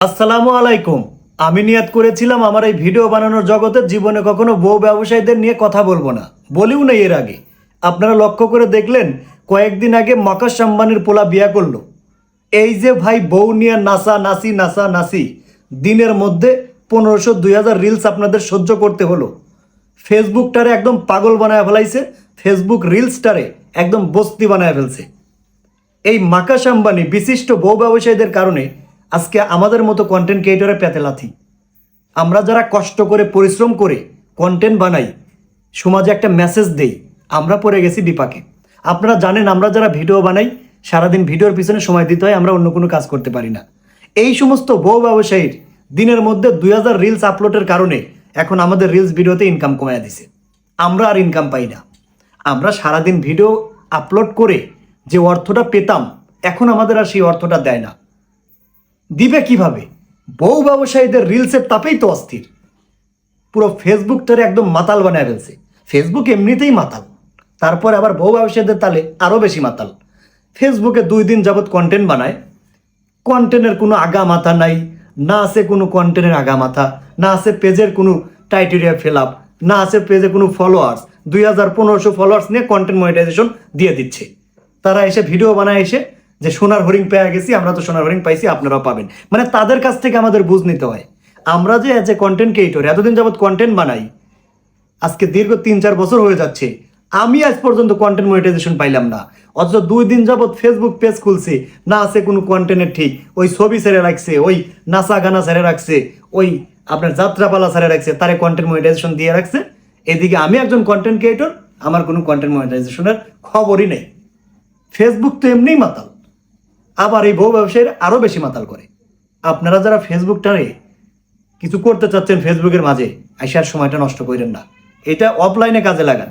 আসসালামু আলাইকুম। আমি নিয়ত করেছিলাম আমার এই ভিডিও বানানোর জগতে জীবনে কখনো বউ ব্যবসায়ীদের নিয়ে কথা বলবো না, বলিও না এর আগে। আপনারা লক্ষ্য করে দেখলেন কয়েকদিন আগে মুকেশ আম্বানির পোলা বিয়া করলো। এই যে ভাই বউ নিয়ে নাসা নাসি নাসা নাসি, দিনের মধ্যে 1500-2000 রিলস আপনাদের সহ্য করতে হলো। ফেসবুকটারে একদম পাগল বানায় ফেলাইছে, ফেসবুক রিলসটারে একদম বস্তি বানায় ফেলছে। এই মুকেশ আম্বানি বিশিষ্ট বউ ব্যবসায়ীদের কারণে আজকে আমাদের মতো কন্টেন্ট ক্রিয়েটরে পেতে লাথি। আমরা যারা কষ্ট করে পরিশ্রম করে কন্টেন্ট বানাই, সমাজে একটা মেসেজ দেই, আমরা পড়ে গেছি বিপাকে। আপনারা জানেন আমরা যারা ভিডিও বানাই সারাদিন ভিডিওর পিছনে সময় দিতে হয়, আমরা অন্য কোনো কাজ করতে পারি না। এই সমস্ত বউ ব্যবসায়ীর দিনের মধ্যে 2000 রিলস আপলোডের কারণে এখন আমাদের রিলস ভিডিওতে ইনকাম কমায় দিছে। আমরা আর ইনকাম পাই না। আমরা সারাদিন ভিডিও আপলোড করে যে অর্থটা পেতাম এখন আমাদের আর সেই অর্থটা দেয় না। দিবে কিভাবে? বউ ব্যবসায়ীদের রিলসের তাপেই তো অস্থির। পুরো ফেসবুকটারে একদম মাতাল বানায় ফেলছে। ফেসবুক এমনিতেই মাতাল, তারপর আবার বউ ব্যবসায়ীদের তালে আরও বেশি মাতাল। ফেসবুকে 2 দিন যাবৎ কন্টেন্ট বানায়, কন্টেন্টের কোনো আগা মাথা নাই, না আছে কোনো কন্টেন্টের আগা মাথা, না আছে পেজের কোনো টাইটেরিয়া ফিল আপ, না আছে পেজে কোনো ফলোয়ার্স। 2000-1500 ফলোয়ার্স নিয়ে কন্টেন্ট মনিটাইজেশন দিয়ে দিচ্ছে। তারা এসে ভিডিও বানায় এসে যে সোনার হরিং পেয়ে গেছি, আমরা তো সোনার হরিং পাইছি, আপনারাও পাবেন। মানে তাদের কাছ থেকে আমাদের বুঝ নিতে হয়। আমরা যে এজ এ কন্টেন্ট ক্রিয়েটর এতদিন যাবৎ কন্টেন্ট বানাই, আজকে দীর্ঘ 3-4 বছর হয়ে যাচ্ছে, আমি আজ পর্যন্ত কন্টেন্ট মনিটাইজেশন পাইলাম না। অথচ 2 দিন যাবৎ ফেসবুক পেজ খুলছে, না আছে কোনো কন্টেন্টের ঠিক, ওই ছবি ছেড়ে রাখছে, ওই নাচা গানা ছেড়ে রাখছে, ওই আপনার যাত্রাপালা ছেড়ে রাখছে, তারে কন্টেন্ট মনিটাইজেশন দিয়ে রাখছে। এদিকে আমি একজন কন্টেন্ট ক্রিয়েটর, আমার কোনো কন্টেন্ট মনিটাইজেশনের খবরই নেই। ফেসবুক তো এমনিই মাতাল, আবার এই বউ ব্যবসায়ীরা আরও বেশি মাতাল করে। আপনারা যারা ফেসবুকটারে কিছু করতে চাচ্ছেন ফেসবুকের মাঝে, আইসার সময়টা নষ্ট করেন না, এটা অফলাইনে কাজে লাগান।